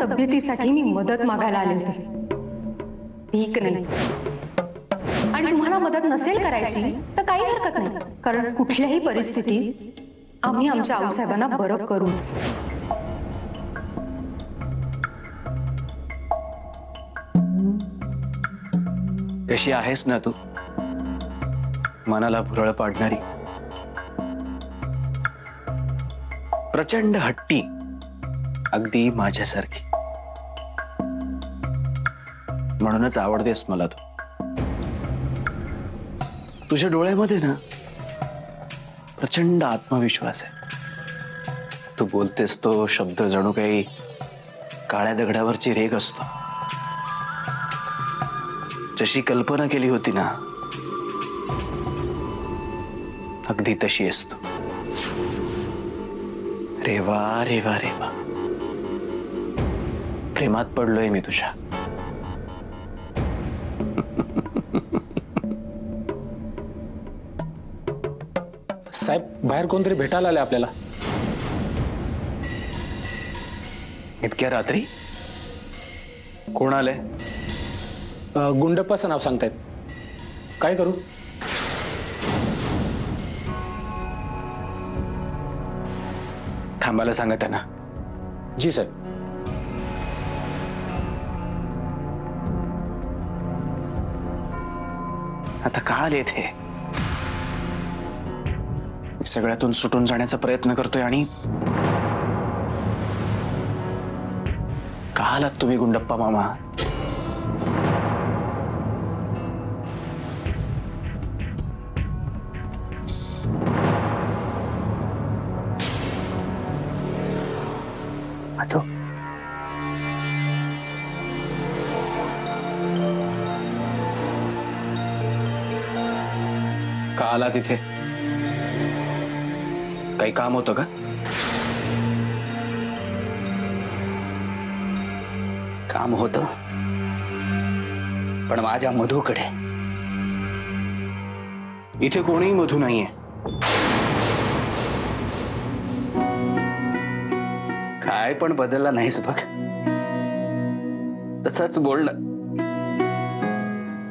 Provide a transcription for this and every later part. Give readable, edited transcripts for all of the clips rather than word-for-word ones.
तब्येतीसाठी मी मदत मागायला आले होते, भीक नाही. आणि तुम्हाला मदत नसेल करायची तर काही हरकत नाही, कारण कुठल्याही परिस्थितीत आम्ही आमच्या आऊसाहेबांना बरं करूच. कशी आहेस ना तू, मनाला भुरळ पाडणारी, प्रचंड हट्टी, अगदी माझ्यासारखी. म्हणूनच आवडतेस मला तू. तुझ्या डोळ्यामध्ये ना प्रचंड आत्मविश्वास आहे. तू बोलतेस तो शब्द जणू काही काळ्या दगडावरची रेघ असतो. जशी कल्पना केली होती ना, अगदी तशी असतो. रेवा रेवा रेवा, प्रेमात पडलोय मी तुझ्या. साहेब, बाहेर कोणतरी भेटायला आले आपल्याला. इतक्या रात्री कोण आलंय? गुंडप्पाचं नाव सांगतायत. काय करू? थांबायला सांगा त्यांना. जी साहेब. आता का आले इथे? सगळ्यातून सुटून जाण्याचा प्रयत्न करतोय आणि का आलात तुम्ही गुंडप्पा मामा? मधू, का आला तिथे? काही काम होतं का? काम होतं, पण माझ्या मधूकडे. इथे कोणीही मधू नाहीये. काय पण बदलला नाहीस बघ. तसंच बोलणं.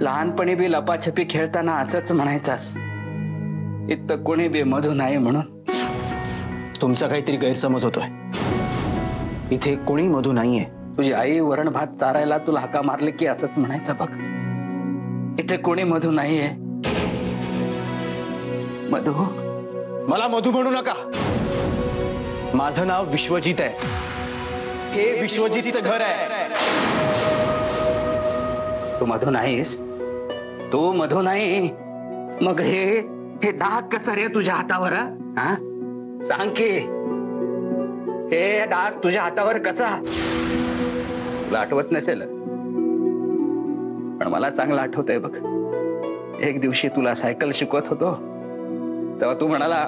लहानपणी बी लपाछपी खेळताना असंच म्हणायचास, इथं कोणी बी मधू नाही म्हणून. तुमचा काहीतरी गैरसमज होतोय. इथे कोणी मधू नाहीये. तुझी आई वरण भात चारायला तुला हाका मारले की असंच म्हणायचं बघ, इथे कोणी मधू नाहीये. मधू, मला मधू म्हणू नका. माझं नाव विश्वजित आहे. हे विश्वजितचं घर आहे. तू मधू नाहीस. तू मधू नाही. मग हे डाग कसं रे तुझ्या हातावर? हा, सांग की. हे डाग तुझ्या हातावर कसा? तुला आठवत नसेल, पण मला चांगलं आठवतंय बघ. एक दिवशी तुला सायकल शिकवत होतो तेव्हा तू म्हणाला,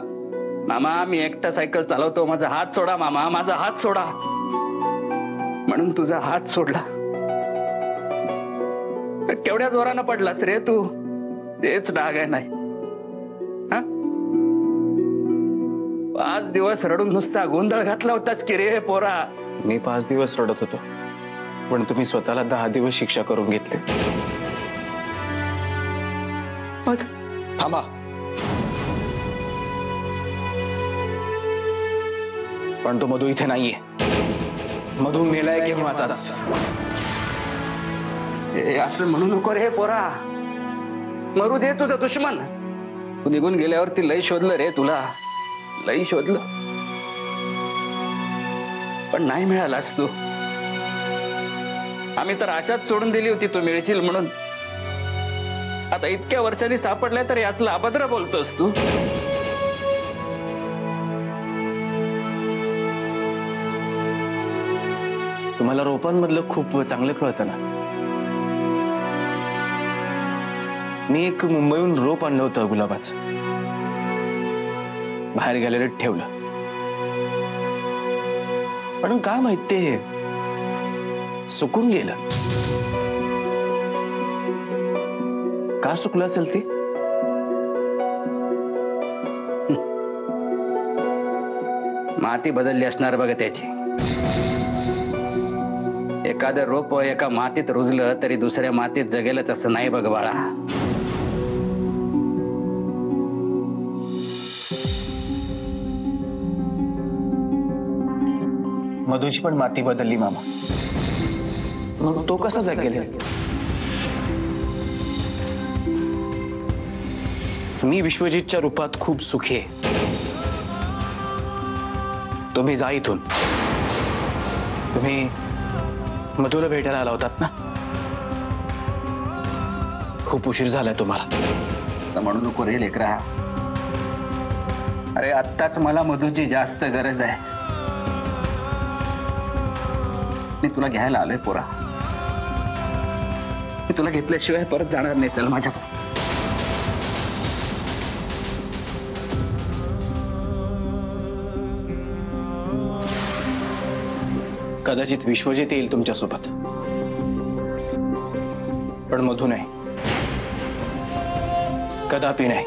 मामा मी एकटा सायकल चालवतो, माझा हात सोडा मामा, माझा हात सोडा. म्हणून तुझा हात सोडला. केवढ्या जोरानं पडलास रे तू. तेच डाग आहे. नाही 5 दिवस रडून नुसता गोंधळ घातला होताच की रे पोरा. मी 5 दिवस रडत होतो, पण तुम्ही स्वतःला 10 दिवस शिक्षा करून घेतले. थांबा. पण तो मधू इथे नाहीये. मधू मेलाय केव्हाचाच. असं म्हणू नको रे पोरा. मरू दे तुझा दुश्मन. तू निघून गेल्यावरती लई शोधलं रे तुला, लई शोधलं, पण नाही मिळालास तू. आम्ही तर आशाच सोडून दिली होती तू मिळशील म्हणून. आता इतक्या वर्षांनी सापडल्या तर यातलं अभद्र बोलतोस तू. तुम्हाला रोपांमधलं खूप चांगलं कळतं ना. मी एक मुंबईहून रोप आणलं होतं गुलाबाचं. बाहेर गॅलरीत ठेवलं, पण का माहित ते सुकून गेलं. का सुकलं असेल ते? माती बदलली असणार बघा त्याची. एखादं रोप एका मातीत रुजलं तरी दुसऱ्या मातीत जगेलच असं नाही बघ बाळा. मधूची पण माती बदलली मामा. मग तो कसा जगेल? मी विश्वजितच्या रूपात खूप सुखी आहे. तुम्ही जा इथून. तुम्ही मधुला भेटायला आला होतात ना? खूप उशीर झालाय तुम्हाला. असं म्हणू नको रे लेकरा. अरे आत्ताच मला मधूची जास्त गरज आहे. मी तुला घ्यायला आलोय पोरा. मी तुला घेतल्याशिवाय परत जाणार नाही. चल माझ्या. कदाचित विश्वजित येईल तुमच्यासोबत, पण मधू नाही. कदापि नाही.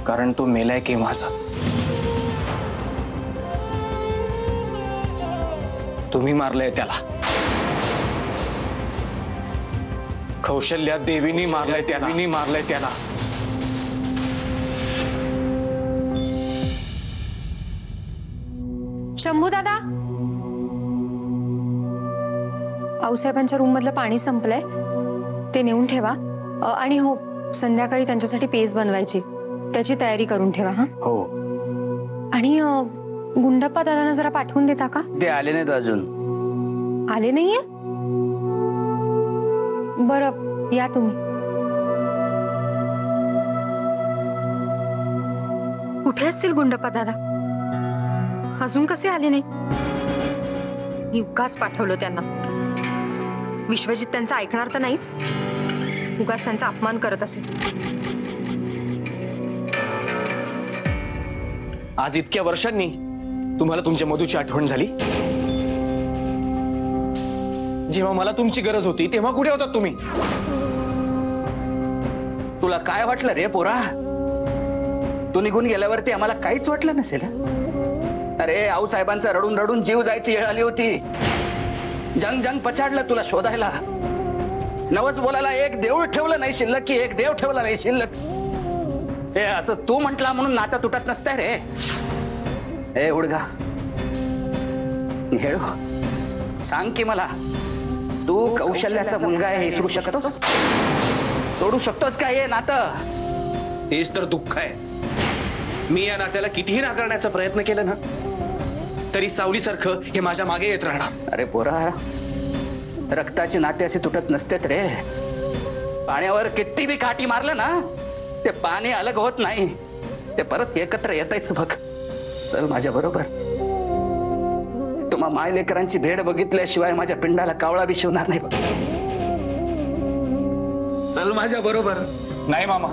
कारण तो मेलाय केव्हाचाच. तुम्ही मारलंय त्याला. कौशल्या देवीनी मारलंय त्याला. शंभू दादा, आऊसाहेबांच्या रूम मधलं पाणी संपलंय, ते नेऊन ठेवा. आणि हो, संध्याकाळी त्यांच्यासाठी पेज बनवायची, त्याची तयारी करून ठेवा. हा हो. आणि गुंडप्पा दादांना जरा पाठवून देता का? ते आले नाहीत अजून. आले नाहीये? बरं, या तुम्ही. कुठे असतील गुंडप्पा दादा? अजून कसे आले नाही? मी उगाच पाठवलं त्यांना. विश्वजित त्यांचा ऐकणार तर नाहीच. उगाच त्यांचा अपमान करत असेल. आज इतक्या वर्षांनी तुम्हाला तुमच्या मधूची आठवण झाली? जेव्हा मला तुमची गरज होती तेव्हा कुठे होतात तुम्ही? तुला काय वाटलं रे पोरा? तू निघून गेल्यावरती आम्हाला काहीच वाटलं नसेल? अरे आऊसाहेबांचा रडून रडून जीव जायची वेळ आली होती. जंग जंग पछाडलं तुला शोधायला. नवस बोलायला एक देऊळ ठेवलं नाही शिल्लक, की एक देव ठेवला नाही शिल्लक. हे असं तू म्हटला म्हणून नाता तुटत नसतंय रे. हे उडगा हेळू, सांग की मला, तू कौशल्याचा मुलगा आहे हे विसरू शकतोस? तोडू शकतोस का हे नातं? तेच तर दुःख आहे. मी या नात्याला कितीही नाकारण्याचा प्रयत्न केला ना, तरी सावलीसारखं हे माझ्या मागे येत राहणार. अरे पोरा, रक्ताचे नाते असे तुटत नसतेत रे. पाण्यावर किती बी काठी मारलं ना, ते पाणी अलग होत नाही, ते परत एकत्र येतायच बघ. चल माझ्या बरोबर. तुम्हा मायलेकरांची भेट बघितल्याशिवाय माझ्या पिंडाला कावळा बी शिवणार नाही बघ. चल माझ्या बरोबर. नाही मामा,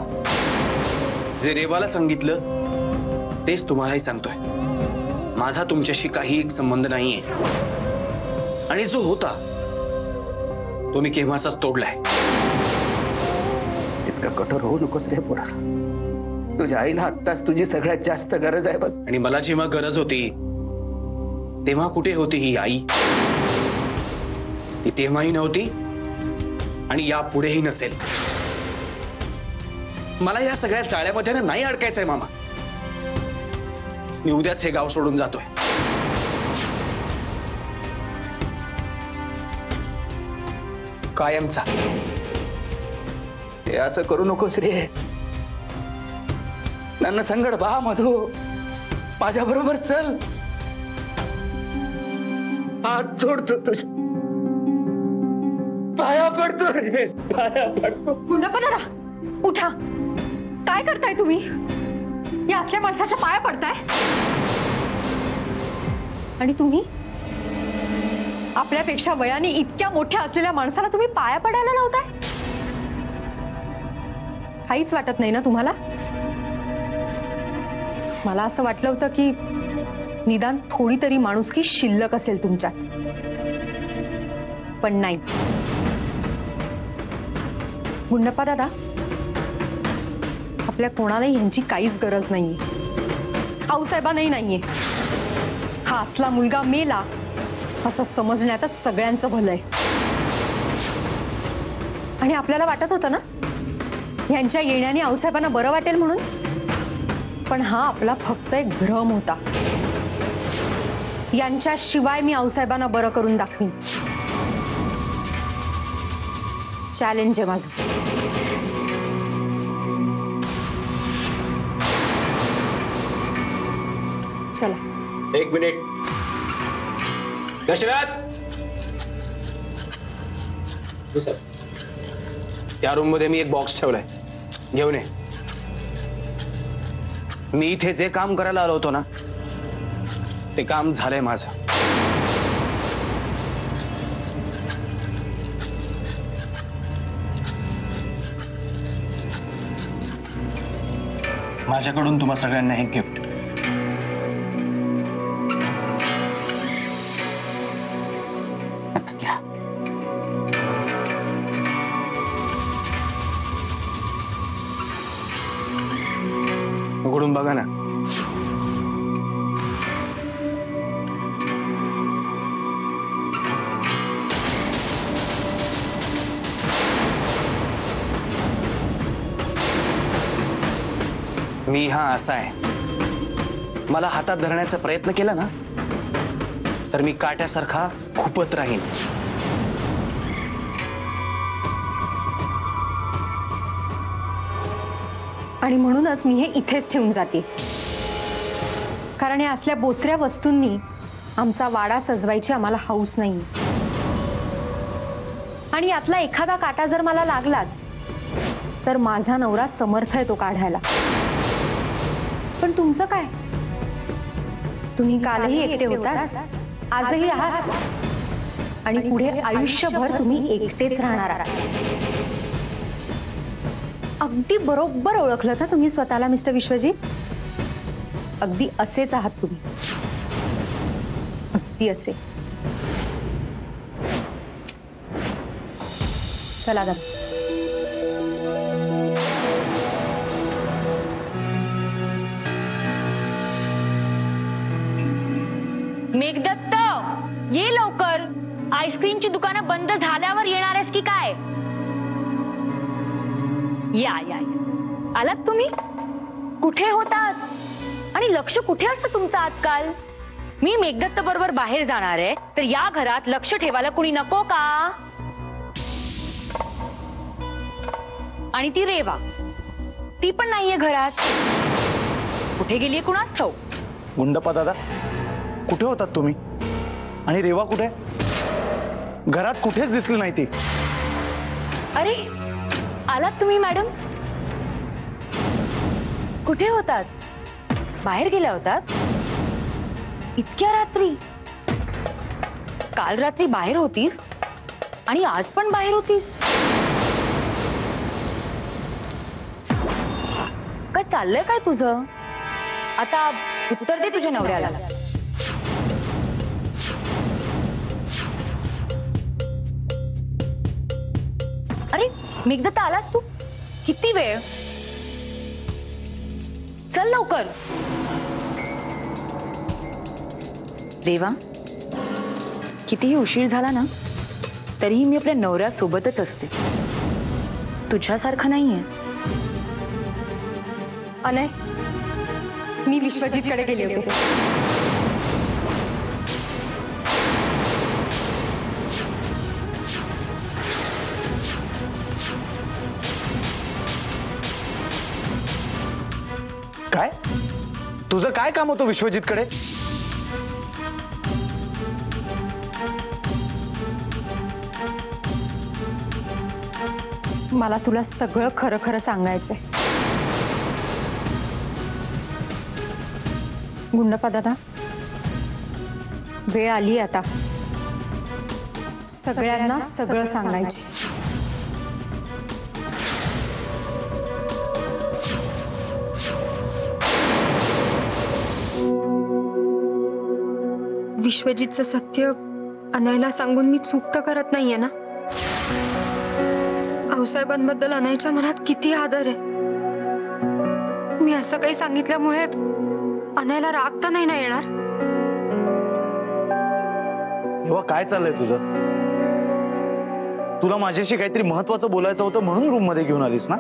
जे रेवाला सांगितलं तेच तुम्हालाही सांगतोय. माझा तुमच्याशी काही एक संबंध नाहीये, आणि जो होता तो मी केव्हाचाच तोडलाय. इतका कठोर होऊ नकोस रे पोरा. तुझ्या आईला आत्ताच तुझी सगळ्यात जास्त गरज आहे बघ. आणि मला जेव्हा गरज होती तेव्हा कुठे होती ही आई? ती तेव्हाही नव्हती आणि यापुढेही नसेल. मला या सगळ्या जाळ्यामध्ये नाही अडकायचंय मामा. मी उद्याच हे गाव सोडून जातोय. कायमचा. ते असं करू नकोस रे. ನನ್ನ संगड बा मधू, माझ्या बरोबर चल. हात जोडतो तुझ्या पाया पडतो रे, पाया पडतो. गुंडप्पा दादा, उठा. काय करताय तुम्ही? या असल्या माणसाच्या पाया पडताय? आणि तुम्ही आपल्यापेक्षा वयाने इतक्या मोठ्या असलेल्या माणसाला तुम्ही पाया पडायला लावताय? काहीच वाटत नाही ना तुम्हाला? मला असं वाटलं होतं की निदान थोडी तरी माणुसकी शिल्लक असेल तुमच्यात, पण नाही. गुंडप्पा दादा, आपल्या कोणालाही यांची काहीच गरज नाहीये. आऊसाहेबांनाही नाहीये. हा असला मुलगा मेला असं समजण्यातच सगळ्यांचं भलंय. आणि आपल्याला वाटत होतं ना यांच्या येण्याने आऊसाहेबांना बरं वाटेल म्हणून, पण हा आपला फक्त एक भ्रम होता. यांच्याशिवाय मी आऊसाहेबांना बरं करून दाखवीन. चॅलेंज आहे माझं. चला. एक मिनिट. दशरथ, त्या रूम मध्ये मी एक बॉक्स ठेवलाय, घेऊन ये. मी इथे जे काम करायला आलो होतो ना ते काम झालंय माझं. माझ्याकडून तुम्हा सगळ्यांना एक गिफ्ट. उघडून बघा ना. मी हा असा आहे, मला हातात धरण्याचा प्रयत्न केला ना तर मी काट्यासारखा खुपत राहीन. आणि म्हणूनच मी हे इथेच ठेवून जाते, कारण या असल्या बोचऱ्या वस्तूंनी आमचा वाडा सजवायची आम्हाला हौस नाही. आणि यातला एखादा काटा जर मला लागलाच तर माझा नवरा समर्थ आहे तो काढायला. पण तुमचं काय? तुम्ही कालही एकटे होतात, आजही आहात, आणि पुढे आयुष्यभर तुम्ही एकटेच राहणार आहात. अगदी बरोबर ओळखलं ना तुम्ही स्वतःला मिस्टर विश्वजित. अगदी असेच आहात तुम्ही, अगदी असे. चला दादा. मेघदत्त, ये लवकर. आईस्क्रीमची दुकानं बंद झाल्यावर येणार आहेस की काय? या या या. आलात तुम्ही? कुठे होतात आणि लक्ष कुठे असतं तुमचं आजकाल? मी मेघदत्त बरोबर बाहेर जाणार आहे, तर या घरात लक्ष ठेवायला कुणी नको का? आणि ती रेवा, ती पण नाहीये घरात. कुठे गेलीये कुणास ठाऊक. गुंडप्पा दादा, कुठे होतात तुम्ही? आणि रेवा कुठे? घरात कुठेच दिसली नाही ती. अरे आलात तुम्ही मॅडम. कुठे होतात? बाहेर गेल्या होतात इतक्या रात्री? काल रात्री बाहेर होतीस आणि आज पण बाहेर होतीस. काय चाललंय काय तुझं? आता उत्तर दे तुझ्या नवऱ्याला. अरे मेघदत्त, आलास तू? किती वेळ? चल लवकर. रेवा, कितीही उशीर झाला ना तरीही मी आपल्या नवऱ्यासोबतच असते. तुझ्यासारखं नाहीये. अनय, मी विश्वजितकडे गेले होते. काय? तुझं काय काम होतं विश्वजितकडे? मला तुला सगळं खरं खरं सांगायचंय. गुंडप्पा दादा, वेळ आली आता सगळ्यांना सगळं सांगायचे. विश्वजितचं सत्य अनयला सांगून मी चूक तर करत नाहीये ना? आऊसाहेबांबद्दल अनयच्या मनात किती आदर आहे. मी असं काही सांगितल्यामुळे अनयला राग तर नाही ना येणार? तेव्हा काय चाललंय तुझं? तुला माझ्याशी काहीतरी महत्वाचं बोलायचं होतं म्हणून रूम मध्ये घेऊन आलीस ना?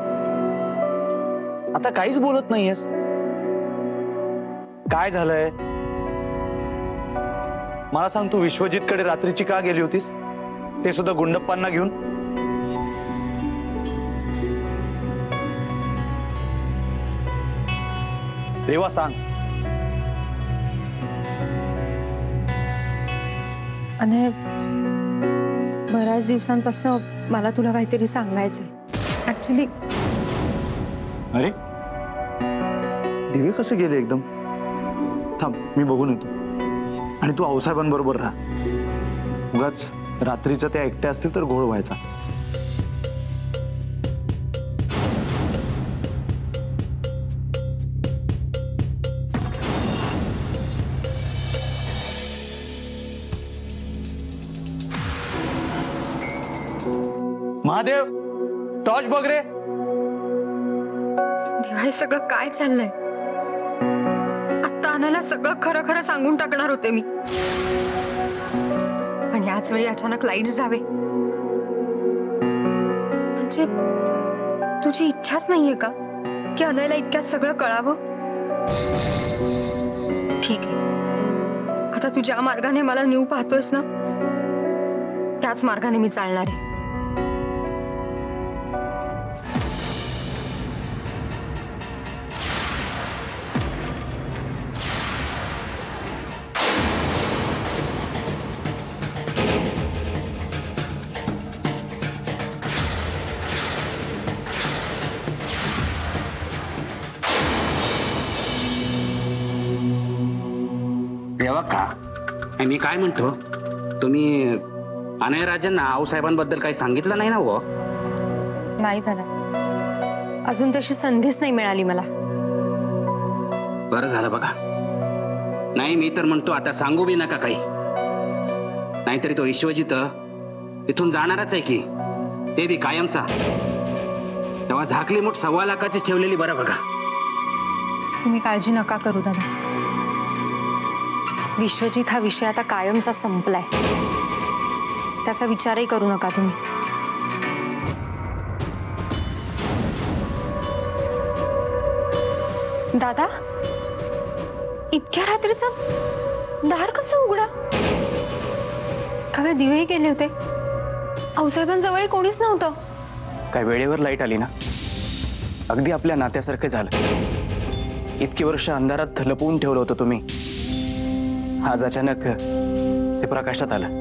आता काहीच बोलत नाहीयेस. काय झालंय मला सांग. तू विश्वजितकडे रात्रीची का गेली होतीस, ते सुद्धा गुंडप्पांना घेऊन? रेवा सांग. आणि बऱ्याच दिवसांपासून मला तुला काहीतरी सांगायचंय ऍक्च्युली. अरे दिवे कसे गेले एकदम? थांब मी बघून येतो. आणि तू आऊसाहेबांबरोबर राहा. उगाच रात्रीचं त्या एकट्या असतील तर घोळ व्हायचा. महादेव टॉर्च बघ रे. देवा, हे सगळं काय चाललंय? आत्ता आणायला सगळं खरं खरं सांगून टाकणार होते मी, पण याच वेळी अचानक लाईट जावे म्हणजे तुझी इच्छाच नाहीये का की अनयला इतक्यात सगळं कळावं? ठीक आहे, आता तू ज्या मार्गाने मला नेऊ पाहतोयस ना त्याच मार्गाने मी चालणार आहे. रेवा का? मी काय म्हणतो, तुम्ही अनयराजांना आऊसाहेबांबद्दल काही सांगितलं नाही ना? हो नाही दादा, अजून तशी संधीच नाही मिळाली मला. बरं झालं बघा. नाही मी तर म्हणतो आता सांगू बी नका काही, नाहीतरी तो विश्वजित इथून जाणारच आहे की, ते बी कायमचा. तेव्हा झाकली मूठ 1.25 लाखाची ठेवलेली बरं बघा. तुम्ही काळजी नका करू दादा. विश्वजित हा विषय आता कायमचा संपलाय, त्याचा विचारही करू नका तुम्ही. दादा, इतक्या रात्रीचं दार कसं उघडा? काय दिवेही गेले होते? आऊसाहेबांजवळ कोणीच नव्हतं. काय वेळेवर लाईट आली ना, अगदी आपल्या नात्यासारखं झालं. इतकी वर्ष अंधारात लपवून ठेवलं होतं तुम्ही, आज अचानक ते प्रकाशात आलं.